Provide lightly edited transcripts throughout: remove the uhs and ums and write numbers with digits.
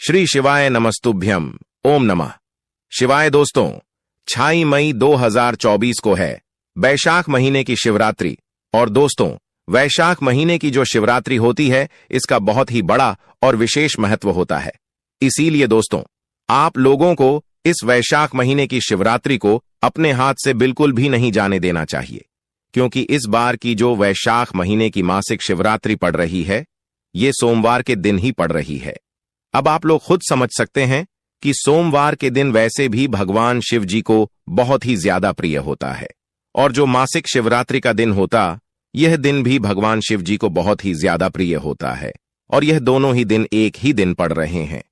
श्री शिवाय नमस्तुभ्यम। ओम नमः शिवाय। दोस्तों, 6 मई 2024 को है वैशाख महीने की शिवरात्रि। और दोस्तों, वैशाख महीने की जो शिवरात्रि होती है इसका बहुत ही बड़ा और विशेष महत्व होता है। इसीलिए दोस्तों, आप लोगों को इस वैशाख महीने की शिवरात्रि को अपने हाथ से बिल्कुल भी नहीं जाने देना चाहिए, क्योंकि इस बार की जो वैशाख महीने की मासिक शिवरात्रि पड़ रही है ये सोमवार के दिन ही पड़ रही है। अब आप लोग खुद समझ सकते हैं कि सोमवार के दिन वैसे भी भगवान शिव जी को बहुत ही ज्यादा प्रिय होता है, और जो मासिक शिवरात्रि का दिन होता यह दिन भी भगवान शिव जी को बहुत ही ज्यादा प्रिय होता है। और यह दोनों ही दिन एक ही दिन पड़ रहे हैं।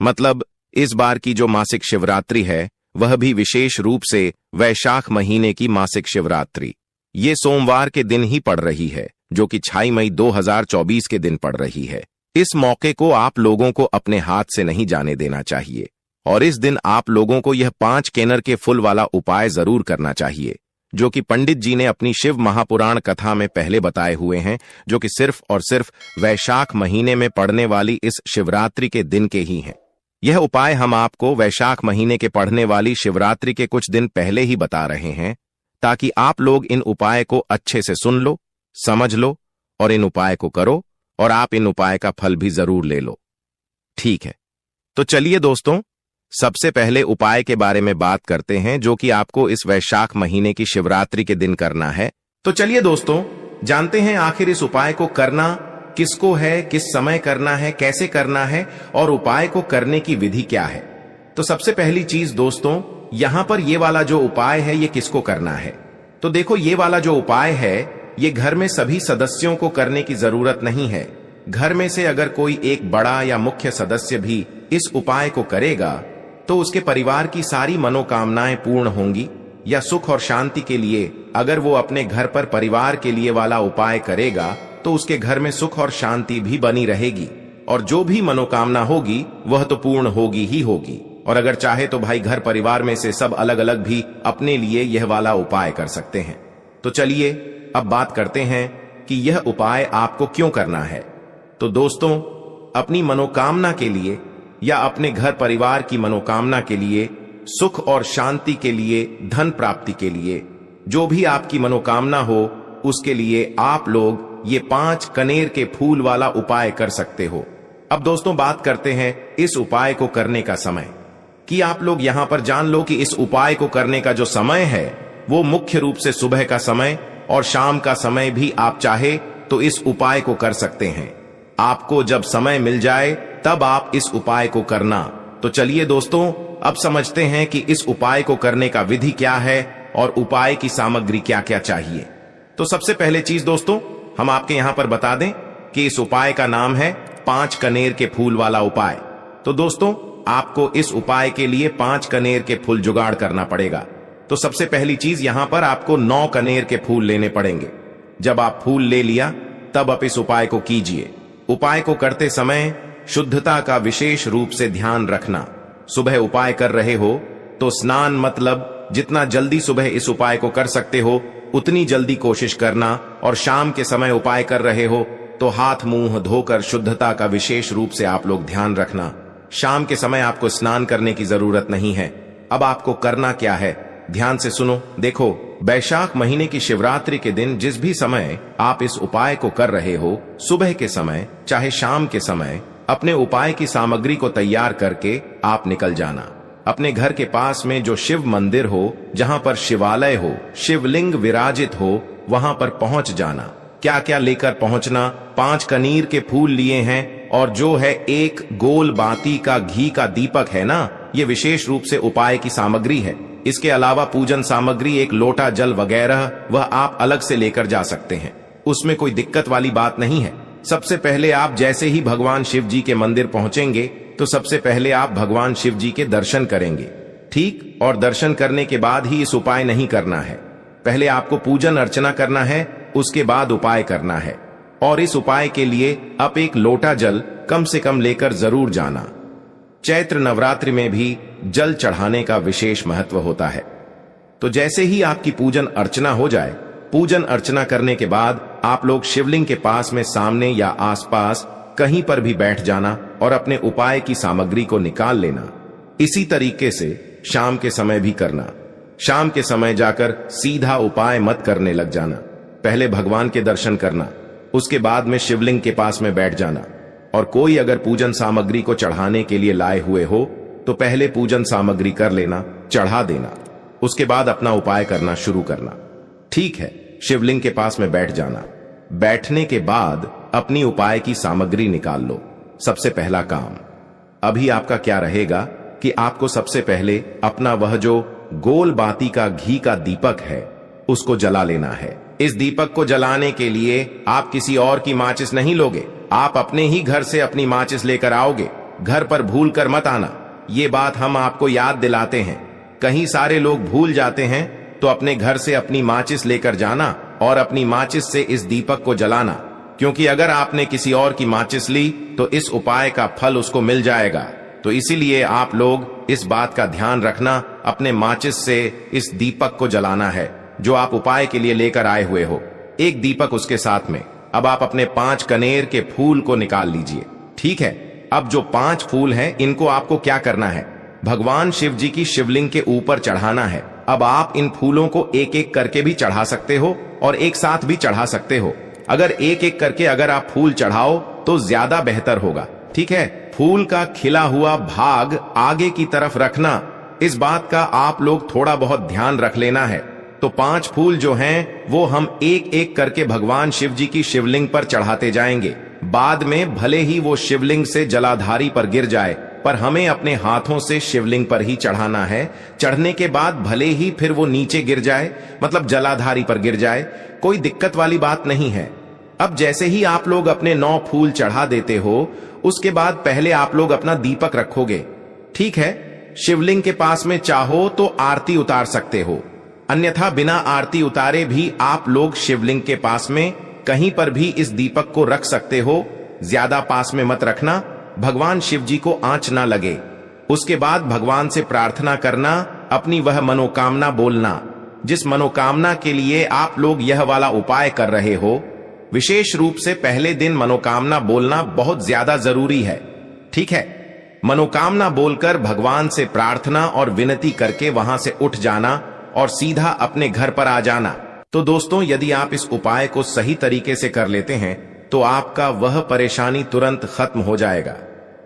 मतलब इस बार की जो मासिक शिवरात्रि है वह भी विशेष रूप से वैशाख महीने की मासिक शिवरात्रि ये सोमवार के दिन ही पड़ रही है, जो कि 6 मई 2024 के दिन पड़ रही है। इस मौके को आप लोगों को अपने हाथ से नहीं जाने देना चाहिए, और इस दिन आप लोगों को यह 5 केनर के फूल वाला उपाय जरूर करना चाहिए, जो कि पंडित जी ने अपनी शिव महापुराण कथा में पहले बताए हुए हैं, जो कि सिर्फ और सिर्फ वैशाख महीने में पड़ने वाली इस शिवरात्रि के दिन के ही हैं। यह उपाय हम आपको वैशाख महीने के पड़ने वाली शिवरात्रि के कुछ दिन पहले ही बता रहे हैं, ताकि आप लोग इन उपाय को अच्छे से सुन लो, समझ लो और इन उपाय को करो, और आप इन उपाय का फल भी जरूर ले लो। ठीक है, तो चलिए दोस्तों, सबसे पहले उपाय के बारे में बात करते हैं, जो कि आपको इस वैशाख महीने की शिवरात्रि के दिन करना है। तो चलिए दोस्तों, जानते हैं आखिर इस उपाय को करना किसको है, किस समय करना है, कैसे करना है, और उपाय को करने की विधि क्या है। तो सबसे पहली चीज दोस्तों, यहां पर ये वाला जो उपाय है ये किसको करना है। तो देखो, ये वाला जो उपाय है ये घर में सभी सदस्यों को करने की जरूरत नहीं है। घर में से अगर कोई एक बड़ा या मुख्य सदस्य भी इस उपाय को करेगा तो उसके परिवार की सारी मनोकामनाएं पूर्ण होंगी। या सुख और शांति के लिए अगर वो अपने घर पर परिवार के लिए वाला उपाय करेगा तो उसके घर में सुख और शांति भी बनी रहेगी, और जो भी मनोकामना होगी वह तो पूर्ण होगी ही होगी। और अगर चाहे तो भाई घर परिवार में से सब अलग अलग भी अपने लिए यह वाला उपाय कर सकते हैं। तो चलिए अब बात करते हैं कि यह उपाय आपको क्यों करना है। तो दोस्तों, अपनी मनोकामना के लिए या अपने घर परिवार की मनोकामना के लिए, सुख और शांति के लिए, धन प्राप्ति के लिए, जो भी आपकी मनोकामना हो उसके लिए आप लोग ये 5 कनेर के फूल वाला उपाय कर सकते हो। अब दोस्तों बात करते हैं इस उपाय को करने का समय, कि आप लोग यहां पर जान लो कि इस उपाय को करने का जो समय है वो मुख्य रूप से सुबह का समय और शाम का समय भी आप चाहे तो इस उपाय को कर सकते हैं। आपको जब समय मिल जाए तब आप इस उपाय को करना। तो चलिए दोस्तों, अब समझते हैं कि इस उपाय को करने का विधि क्या है और उपाय की सामग्री क्या क्या चाहिए। तो सबसे पहले चीज दोस्तों, हम आपके यहां पर बता दें कि इस उपाय का नाम है 5 कनेर के फूल वाला उपाय। तो दोस्तों, आपको इस उपाय के लिए 5 कनेर के फूल जुगाड़ करना पड़ेगा। तो सबसे पहली चीज, यहां पर आपको 9 कनेर के फूल लेने पड़ेंगे। जब आप फूल ले लिया तब आप इस उपाय को कीजिए। उपाय को करते समय शुद्धता का विशेष रूप से ध्यान रखना। सुबह उपाय कर रहे हो तो स्नान, मतलब जितना जल्दी सुबह इस उपाय को कर सकते हो उतनी जल्दी कोशिश करना, और शाम के समय उपाय कर रहे हो तो हाथ मुंह धोकर शुद्धता का विशेष रूप से आप लोग ध्यान रखना। शाम के समय आपको स्नान करने की जरूरत नहीं है। अब आपको करना क्या है, ध्यान से सुनो। देखो, वैशाख महीने की शिवरात्रि के दिन जिस भी समय आप इस उपाय को कर रहे हो, सुबह के समय चाहे शाम के समय, अपने उपाय की सामग्री को तैयार करके आप निकल जाना। अपने घर के पास में जो शिव मंदिर हो, जहां पर शिवालय हो, शिवलिंग विराजित हो, वहां पर पहुंच जाना। क्या क्या लेकर पहुंचना, 5 कनीर के फूल लिए हैं, और जो है एक गोल बाती का घी का दीपक है ना, ये विशेष रूप से उपाय की सामग्री है। इसके अलावा पूजन सामग्री, एक लोटा जल वगैरह, वह आप अलग से लेकर जा सकते हैं। उसमें कोई दिक्कत वाली बात नहीं है। सबसे पहले आप जैसे ही भगवान शिव जी के मंदिर पहुंचेंगे तो सबसे पहले आप भगवान शिव जी के दर्शन करेंगे, ठीक। और दर्शन करने के बाद ही इस उपाय नहीं करना है। पहले आपको पूजन अर्चना करना है, उसके बाद उपाय करना है। और इस उपाय के लिए आप एक लोटा जल कम से कम लेकर जरूर जाना। चैत्र नवरात्रि में भी जल चढ़ाने का विशेष महत्व होता है। तो जैसे ही आपकी पूजन अर्चना हो जाए, पूजन अर्चना करने के बाद आप लोग शिवलिंग के पास में सामने या आसपास कहीं पर भी बैठ जाना और अपने उपाय की सामग्री को निकाल लेना। इसी तरीके से शाम के समय भी करना। शाम के समय जाकर सीधा उपाय मत करने लग जाना। पहले भगवान के दर्शन करना, उसके बाद में शिवलिंग के पास में बैठ जाना। और कोई अगर पूजन सामग्री को चढ़ाने के लिए लाए हुए हो तो पहले पूजन सामग्री कर लेना, चढ़ा देना, उसके बाद अपना उपाय करना शुरू करना। ठीक है, शिवलिंग के पास में बैठ जाना। बैठने के बाद अपनी उपाय की सामग्री निकाल लो। सबसे पहला काम अभी आपका क्या रहेगा कि आपको सबसे पहले अपना वह जो गोल बाती का घी का दीपक है उसको जला लेना है। इस दीपक को जलाने के लिए आप किसी और की माचिस नहीं लोगे, आप अपने ही घर से अपनी माचिस लेकर आओगे। घर पर भूल कर मत आना, ये बात हम आपको याद दिलाते हैं। कहीं सारे लोग भूल जाते हैं, तो अपने घर से अपनी माचिस लेकर जाना और अपनी माचिस से इस दीपक को जलाना, क्योंकि अगर आपने किसी और की माचिस ली तो इस उपाय का फल उसको मिल जाएगा। तो इसीलिए आप लोग इस बात का ध्यान रखना, अपने माचिस से इस दीपक को जलाना है जो आप उपाय के लिए लेकर आए हुए हो। एक दीपक उसके साथ में। अब आप अपने 5 कनेर के फूल को निकाल लीजिए। ठीक है, अब जो 5 फूल हैं इनको आपको क्या करना है, भगवान शिव जी की शिवलिंग के ऊपर चढ़ाना है। अब आप इन फूलों को एक एक करके भी चढ़ा सकते हो और एक साथ भी चढ़ा सकते हो। अगर एक एक करके अगर आप फूल चढ़ाओ तो ज्यादा बेहतर होगा। ठीक है, फूल का खिला हुआ भाग आगे की तरफ रखना, इस बात का आप लोग थोड़ा बहुत ध्यान रख लेना है। तो 5 फूल जो हैं वो हम एक एक करके भगवान शिव जी की शिवलिंग पर चढ़ाते जाएंगे। बाद में भले ही वो शिवलिंग से जलाधारी पर गिर जाए, पर हमें अपने हाथों से शिवलिंग पर ही चढ़ाना है। चढ़ने के बाद भले ही फिर वो नीचे गिर जाए, मतलब जलाधारी पर गिर जाए, कोई दिक्कत वाली बात नहीं है। अब जैसे ही आप लोग अपने 9 फूल चढ़ा देते हो, उसके बाद पहले आप लोग अपना दीपक रखोगे। ठीक है, शिवलिंग के पास में चाहो तो आरती उतार सकते हो, अन्यथा बिना आरती उतारे भी आप लोग शिवलिंग के पास में कहीं पर भी इस दीपक को रख सकते हो। ज्यादा पास में मत रखना, भगवान शिव जी को आंच ना लगे। उसके बाद भगवान से प्रार्थना करना, अपनी वह मनोकामना बोलना जिस मनोकामना के लिए आप लोग यह वाला उपाय कर रहे हो। विशेष रूप से पहले दिन मनोकामना बोलना बहुत ज्यादा जरूरी है। ठीक है, मनोकामना बोलकर भगवान से प्रार्थना और विनती करके वहां से उठ जाना और सीधा अपने घर पर आ जाना। तो दोस्तों, यदि आप इस उपाय को सही तरीके से कर लेते हैं तो आपका वह परेशानी तुरंत खत्म हो जाएगा।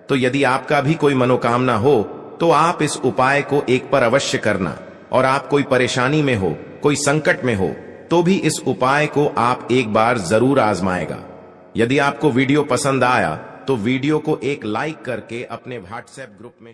तो यदि आपका भी कोई मनोकामना हो तो आप इस उपाय को एक पर अवश्य करना, और आप कोई परेशानी में हो, कोई संकट में हो, तो भी इस उपाय को आप एक बार जरूर आजमाएगा। यदि आपको वीडियो पसंद आया तो वीडियो को एक लाइक करके अपने व्हाट्सएप ग्रुप में